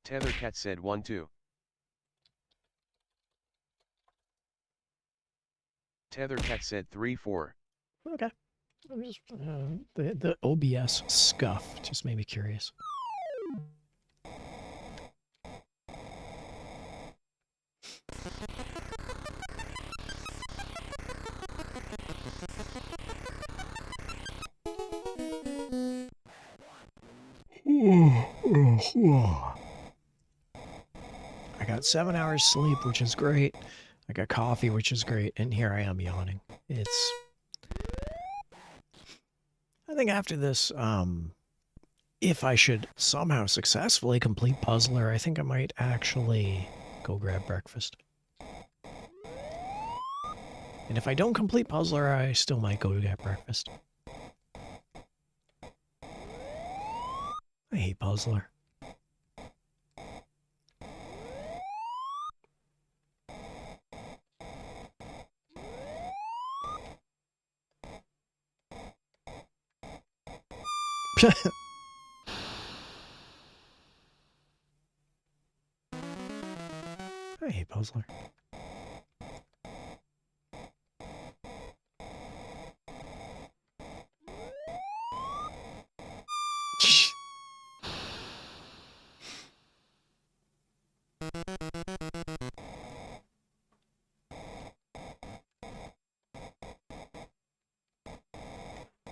Tethercat said 1-2. Tethercat said 3-4. Okay. I'm just the OBS scuff just made me curious. I got 7 hours sleep, which is great. I got coffee, which is great, and here I am yawning. I think after this, if I should somehow successfully complete Puzzler, I think I might actually go grab breakfast. And if I don't complete Puzzler, I still might go to get breakfast. I hate Puzzler. I hate Puzzler.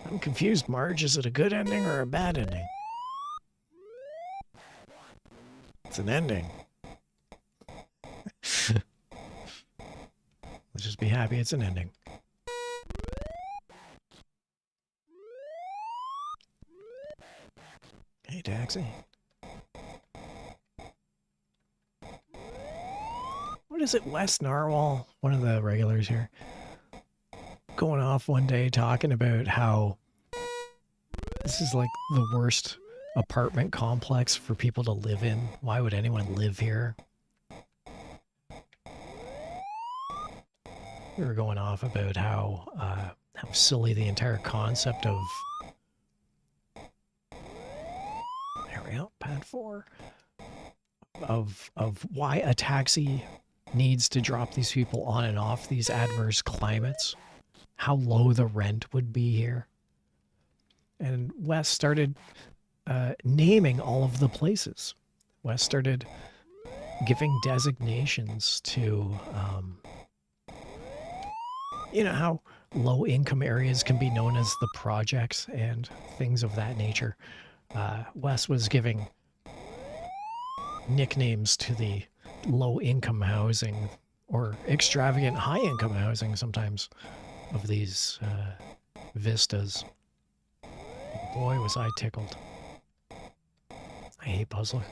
I'm confused, Marge. Is it a good ending or a bad ending? It's an ending. Let's just be happy it's an ending. Hey, taxi. What is it, Wes Narwhal, one of the regulars here, going off one day talking about how this is like the worst apartment complex for people to live in. Why would anyone live here? We were going off about how silly the entire concept of... There we go, pad 4. Of why a taxi needs to drop these people on and off these adverse climates. How low the rent would be here. And Wes started naming all of the places. Wes started giving designations to, you know, how low-income areas can be known as the projects and things of that nature. Wes was giving nicknames to the low-income housing or extravagant high-income housing sometimes of these vistas. Boy, was I tickled. I hate Puzzler.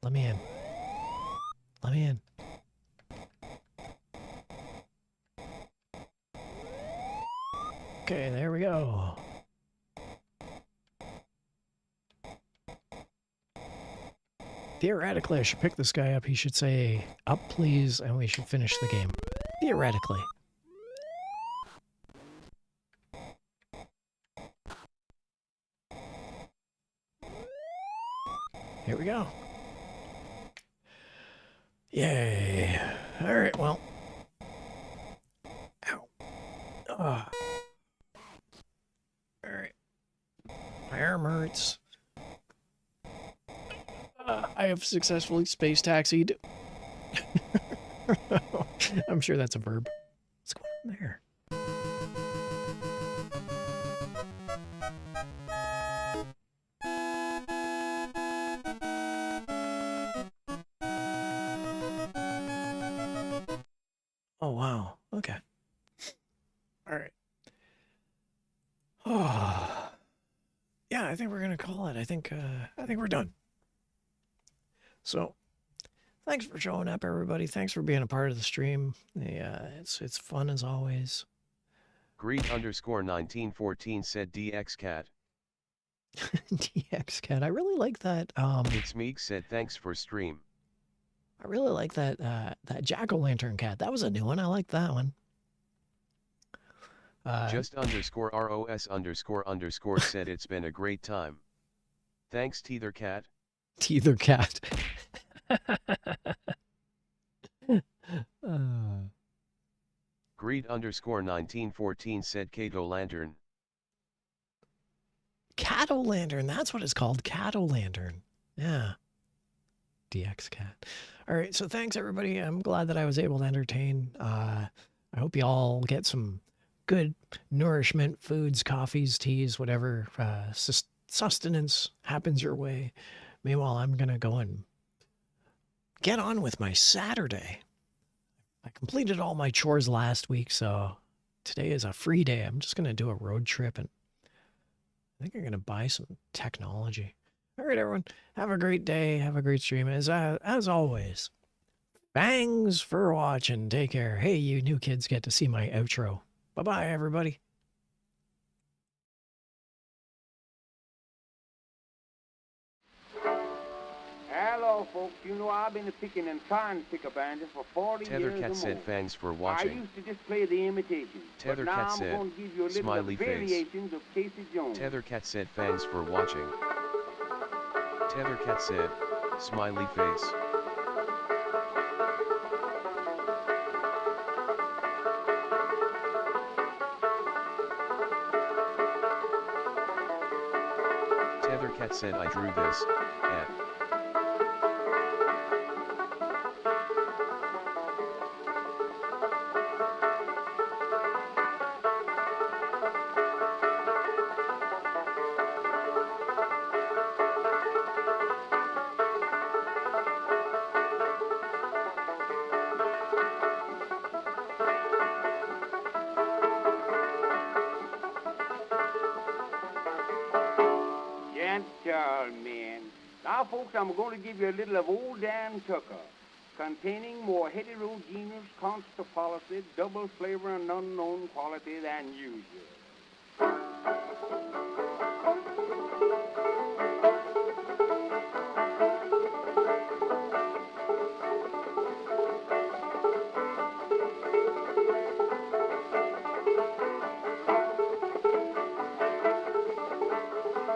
Let me in. Let me in. Okay, there we go. Theoretically, I should pick this guy up. He should say, "Up, please," and we should finish the game. Theoretically. Here we go. Yay. All right, well. Ow. All right. My arm hurts. I have successfully space taxied. I'm sure that's a verb. What's going on there? Oh, wow. Okay. All right. Oh. Yeah, I think we're going to call it. I think we're done. So, thanks for showing up, everybody. Thanks for being a part of the stream. Yeah, it's fun as always. Greet_1914 said DXCat. DXCat. I really like that. It's Meek said thanks for stream. I really like that that jack-o'-lantern cat. That was a new one. I like that one. Just underscore ROS___ said it's been a great time. Thanks, Tethercat. Tethercat. Greed_1914 said Kato Lantern. Cattle Lantern, that's what it's called. Cattle Lantern. Yeah. DX Cat. All right, so thanks everybody. I'm glad that I was able to entertain. I hope you all get some good nourishment, foods, coffees, teas, whatever sustenance happens your way. Meanwhile, I'm going to go and get on with my Saturday. I completed all my chores last week, so today is a free day. I'm just going to do a road trip, and I think I'm going to buy some technology. All right, everyone. Have a great day. Have a great stream. As always, thanks for watching. Take care. Hey, you new kids get to see my outro. Bye-bye, everybody. Hello, folks. You know I've been picking and trying to pick a band for 40 years or more. Tethercat said thanks for I watching. used to just play the imitations. But now Tethercat I'm said, going to give you a little smiley face. variations of Casey Jones. Tethercat said thanks for watching. Tethercat said, smiley face. Tethercat said I drew this, at. Gentlemen, now folks, I'm going to give you a little of Old Dan Tucker, containing more heterogeneous constant policy, double flavor and unknown quality than usual.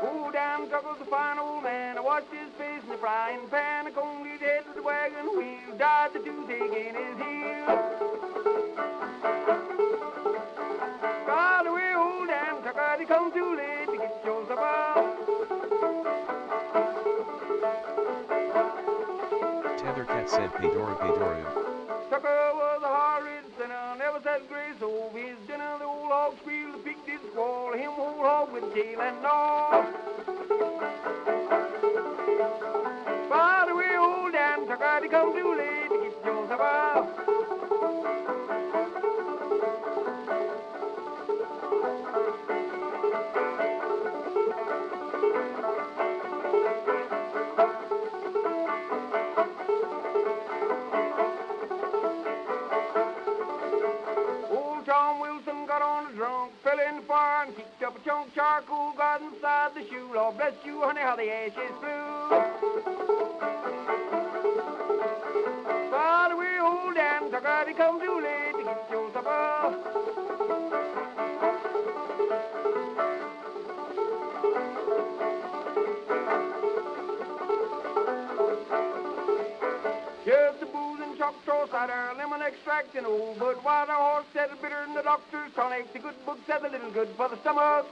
Old Dan Tucker's a fine old man. I watched his face in the frying pan. I combed his head with the wagon wheel. Died the toothache in his heel. Got away, old Dan Tucker. He come too late to get your supper. Tethercat said Pedora Pedora. Tucker was a hard-ridden sinner, never said grace over his dinner. The old hog squealed, the pig did squall, him whole hog with tail and all. By the way, old Dan Tucker, he come too late to get your supper. Old Tom Wilson got on a drunk, fell in the fire and kicked up a chunk. Charcoal got inside the shoe. Lord bless you, honey, how the ashes flew. By the way, old Dan Tucker, he come too late to get your supper. Here's the booze and Choctaw cider, lemon extract and old Budweiser horse said bitter than the doctor's tonic. The good book said a little good for the stomach.